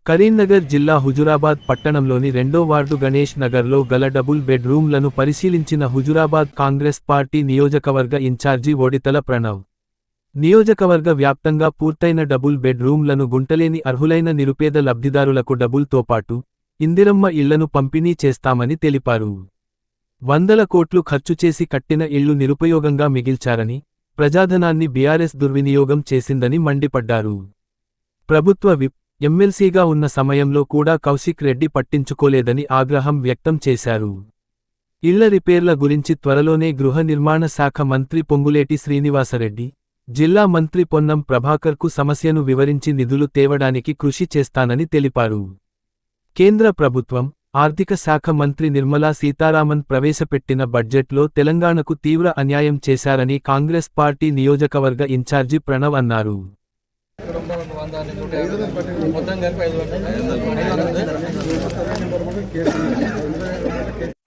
కరీంనగర్ జిల్లా హుజురాబాద్ పట్టణంలోని 2వ వార్డు గణేష్ నగర్లో గల డబుల్ బెడ్ రూమ్లను పరిశీలించిన హుజురాబాద్ కాంగ్రెస్ పార్టీ నియోజకవర్గ ఇన్ఛార్జి ఒడితల ప్రణవ్. నియోజకవర్గ వ్యాప్తంగా పూర్తయిన డబుల్ బెడ్ రూమ్లను గుంటలేని అర్హులైన నిరుపేద లబ్ధిదారులకు డబుల్తో పాటు ఇందిరమ్మ ఇళ్లను పంపిణీ చేస్తామని తెలిపారు. 100 కోట్లు ఖర్చు చేసి కట్టిన ఇళ్లు నిరుపయోగంగా మిగిల్చారని, ప్రజాధనాన్ని బీఆర్ఎస్ దుర్వినియోగం చేసిందని మండిపడ్డారు. ప్రభుత్వ విప్, ఎమ్మెల్సీగా ఉన్న సమయంలో కూడా కౌశిక్ రెడ్డి పట్టించుకోలేదని ఆగ్రహం వ్యక్తం చేశారు. ఇళ్ల రిపేర్ల గురించి త్వరలోనే గృహ నిర్మాణ శాఖ మంత్రి పొంగులేటి శ్రీనివాసరెడ్డి, జిల్లా మంత్రి పొన్నం ప్రభాకర్కు సమస్యను వివరించి నిధులు తేవడానికి కృషి చేస్తానని తెలిపారు. కేంద్ర ప్రభుత్వం, ఆర్థిక శాఖ మంత్రి నిర్మలా సీతారామన్ ప్రవేశపెట్టిన బడ్జెట్లో తెలంగాణకు తీవ్ర అన్యాయం చేశారని కాంగ్రెస్ పార్టీ నియోజకవర్గ ఇన్ఛార్జి ప్రణవ్ అన్నారు.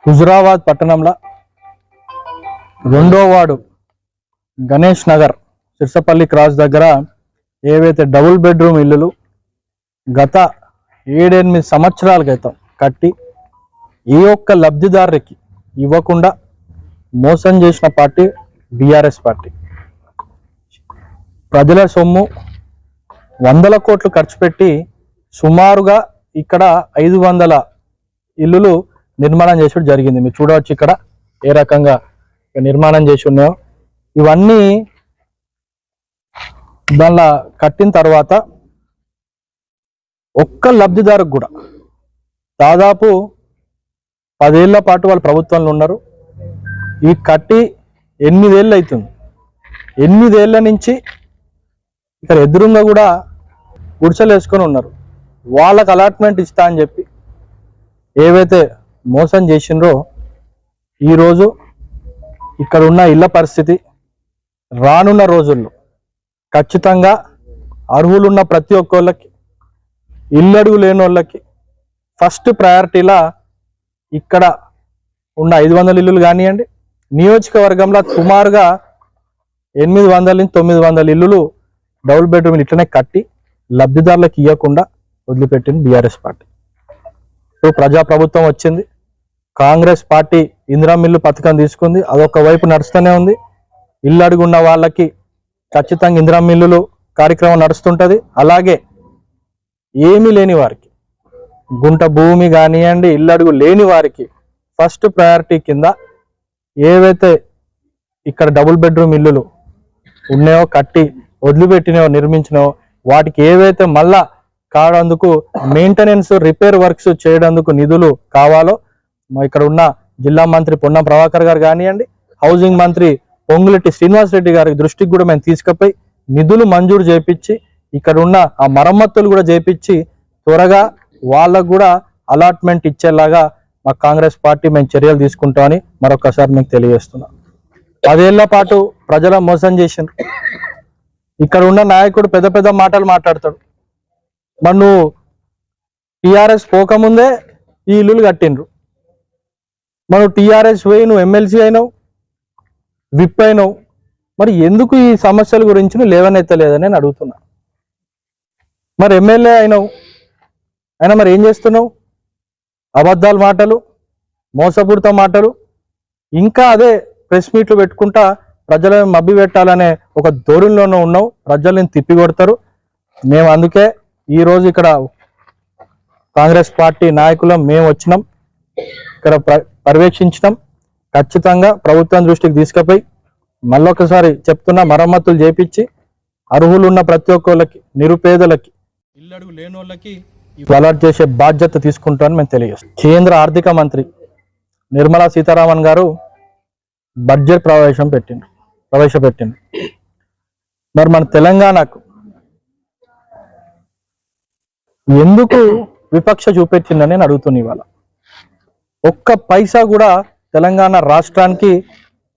హుజురాబాద్ పట్టణంలో 2వ వార్డు గణేష్ నగర్ సిర్సపల్లి క్రాస్ దగ్గర ఏవైతే డబుల్ బెడ్రూమ్ ఇల్లులు గత 7-8 సంవత్సరాల క్రితం కట్టి ఏ ఒక్క లబ్ధిదారుకి ఇవ్వకుండా మోసం చేసిన పార్టీ బీఆర్ఎస్ పార్టీ. ప్రజల సొమ్ము 100 కోట్లు ఖర్చు పెట్టి సుమారుగా ఇక్కడ 500 ఇల్లులు నిర్మాణం చేసి జరిగింది. మీరు చూడవచ్చు ఇక్కడ ఏ రకంగా నిర్మాణం చేసి ఉన్నాయో. ఇవన్నీ దానిలో కట్టిన తర్వాత ఒక్క లబ్ధిదారుకు కూడా దాదాపు 10 ఏళ్ల పాటు వాళ్ళు ప్రభుత్వంలో ఉన్నారు. ఇవి కట్టి 8 ఏళ్ళు అవుతుంది. 8 ఏళ్ల నుంచి ఇక్కడ ఎదురుగా కూడా గుడిసెలు వేసుకొని ఉన్నారు. వాళ్ళకు అలాట్మెంట్ ఇస్తా అని చెప్పి ఏవైతే మోసం చేసిండ్రో ఈరోజు ఇక్కడ ఉన్న ఇళ్ల పరిస్థితి రానున్న రోజుల్లో ఖచ్చితంగా అర్హులున్న ప్రతి ఒక్కళ్ళకి, ఇల్లడుగు లేని వాళ్ళకి ఫస్ట్ ప్రయారిటీలా ఇక్కడ ఉన్న 500 ఇల్లులు కానివ్వండి, నియోజకవర్గంలో సుమారుగా 800 నుంచి 900 ఇల్లులు డబుల్ బెడ్రూమ్ ఇట్లనే కట్టి లబ్ధిదారులకు ఇవ్వకుండా వదిలిపెట్టింది బీఆర్ఎస్ పార్టీ. ఇప్పుడు ప్రజాప్రభుత్వం వచ్చింది. కాంగ్రెస్ పార్టీ ఇందిరమ్మ ఇల్లు పథకం తీసుకుంది. అదొక వైపు నడుస్తూనే ఉంది. ఇల్లు అడుగున్న వాళ్ళకి ఖచ్చితంగా ఇందిరమ్మ ఇల్లులు కార్యక్రమం నడుస్తుంటుంది. అలాగే ఏమీ లేని వారికి, గుంట భూమి కానివ్వండి, ఇల్లు అడుగు లేని వారికి ఫస్ట్ ప్రయారిటీ కింద ఏవైతే ఇక్కడ డబుల్ బెడ్రూమ్ ఇల్లులు ఉన్నాయో, కట్టి వదిలిపెట్టినో, నిర్మించినో వాటికి ఏవైతే మళ్ళా కావడానికి మెయింటెనెన్స్, రిపేర్ వర్క్స్ చేయడానికి నిధులు కావాలో ఇక్కడ ఉన్న జిల్లా మంత్రి పొన్నం ప్రభాకర్ గారు కానివ్వండి, హౌసింగ్ మంత్రి పొంగులెట్టి శ్రీనివాసరెడ్డి గారి దృష్టికి కూడా మేము తీసుకుపోయి నిధులు మంజూరు చేయించి ఇక్కడ ఉన్న ఆ మరమ్మతులు కూడా చేయించి త్వరగా వాళ్ళకు కూడా అలాట్మెంట్ ఇచ్చేలాగా మా కాంగ్రెస్ పార్టీ మేము చర్యలు తీసుకుంటామని మరొకసారి మీకు తెలియజేస్తున్నాం. 10 ఏళ్ల పాటు ప్రజల మోసం చేసిండ్రు. ఇక్కడ ఉన్న నాయకుడు పెద్ద పెద్ద మాటలు మాట్లాడతాడు. మరి నువ్వు టీఆర్ఎస్ పోకముందే ఈ ఇల్లులు కట్టిండ్రు. మరి టీఆర్ఎస్ పోయి నువ్వు ఎమ్మెల్సీ అయినావు, విప్ అయినావు, మరి ఎందుకు ఈ సమస్యల గురించి నువ్వు లేవనెత్తలేదని నేను అడుగుతున్నా. మరి ఎమ్మెల్యే అయినావు, అయినా మరి ఏం చేస్తున్నావు? అబద్ధాల మాటలు, మోసపూరిత మాటలు, ఇంకా అదే ప్రెస్ మీట్లు పెట్టుకుంటా ప్రజలను మభ్య పెట్టాలనే ఒక ధోరణిలోనే ఉన్నావు. ప్రజలను తిప్పికొడతారు. మేము అందుకే ఈరోజు ఇక్కడ కాంగ్రెస్ పార్టీ నాయకులం మేము వచ్చినాం, ఇక్కడ పర్యవేక్షించినాం. ఖచ్చితంగా ప్రభుత్వం దృష్టికి తీసుకుపోయి మళ్ళొకసారి చెప్తున్నా, మరమ్మతులు చేపించి అర్హులున్న ప్రతి ఒక్కళ్ళకి, నిరుపేదలకి, ఇల్లడుగు లేని వాళ్ళకి అలాట్ చేసే బాధ్యత తీసుకుంటామని మేము తెలియజేస్తాం. కేంద్ర ఆర్థిక మంత్రి నిర్మలా సీతారామన్ గారు బడ్జెట్ ప్రవేశపెట్టిండు. మరి మన తెలంగాణకు ఎందుకు విపక్ష చూపెట్టిందని నేను అడుగుతున్నా. ఇవాళ ఒక్క పైసా కూడా తెలంగాణ రాష్ట్రానికి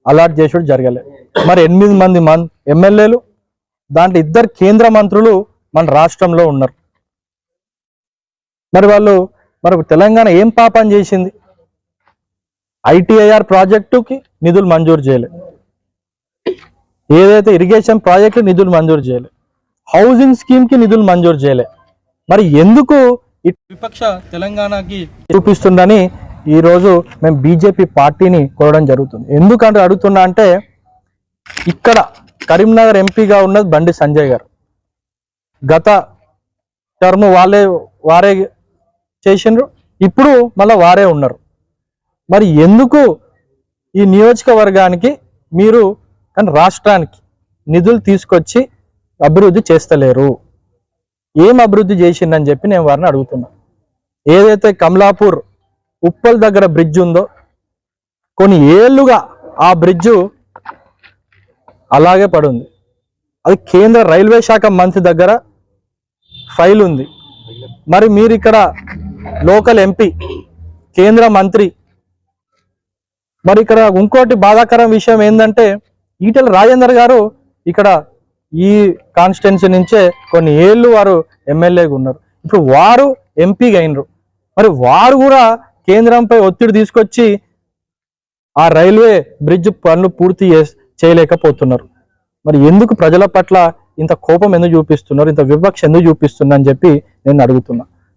అలాట్ చేసేది జరగలేదు. మరి 8 మంది ఎమ్మెల్యేలు, దాంట్లో 2 కేంద్ర మంత్రులు మన రాష్ట్రంలో ఉన్నారు. మరి తెలంగాణ ఏం పాపం చేసింది? ఐటీఐఆర్ ప్రాజెక్టుకి నిధులు మంజూరు చేయలేదు, ఏదైతే ఇరిగేషన్ ప్రాజెక్టు నిధులు మంజూరు చేయలేదు, హౌసింగ్ స్కీమ్కి నిధులు మంజూరు చేయలేదు. మరి ఎందుకు ఈ విపక్ష తెలంగాణకి చూపిస్తుందని ఈరోజు మేము బీజేపీ పార్టీని కోరడం జరుగుతుంది. ఎందుకంటే అడుగుతున్నా అంటే ఇక్కడ కరీంనగర్ ఎంపీగా ఉన్నది బండి సంజయ్ గారు. గత టర్మ్ వారే చేసిండ్రు, ఇప్పుడు మళ్ళీ వారే ఉన్నారు. మరి ఎందుకు ఈ నియోజకవర్గానికి మీరు కానీ రాష్ట్రానికి నిధులు తీసుకొచ్చి అభివృద్ధి చేస్తలేరు? ఏం అభివృద్ధి చేసిందని చెప్పి నేను వారిని అడుగుతున్నా. ఏదైతే కమలాపూర్ ఉప్పల్ దగ్గర బ్రిడ్జ్ ఉందో కొన్ని ఏళ్ళుగా ఆ బ్రిడ్జు అలాగే పడుంది. అది కేంద్ర రైల్వే శాఖ మంత్రి దగ్గర ఫైల్ ఉంది. మరి మీరు ఇక్కడ లోకల్ ఎంపీ, కేంద్ర మంత్రి, మరి ఇక్కడ ఇంకోటి బాధాకరం విషయం ఏంటంటే ఈటెల రాజేందర్ గారు ఇక్కడ ఈ కాన్స్టిట్యున్సీ నుంచే కొన్ని ఏళ్ళు వారు ఎమ్మెల్యేగా ఉన్నారు. ఇప్పుడు వారు ఎంపీగా అయినరు. మరి వారు కూడా కేంద్రంపై ఒత్తిడి తీసుకొచ్చి ఆ రైల్వే బ్రిడ్జ్ పనులు పూర్తి చేయలేకపోతున్నారు. మరి ఎందుకు ప్రజల పట్ల ఇంత కోపం ఎందుకు చూపిస్తున్నారు, ఇంత వివక్ష ఎందుకు చూపిస్తున్నా అని చెప్పి నేను అడుగుతున్నా.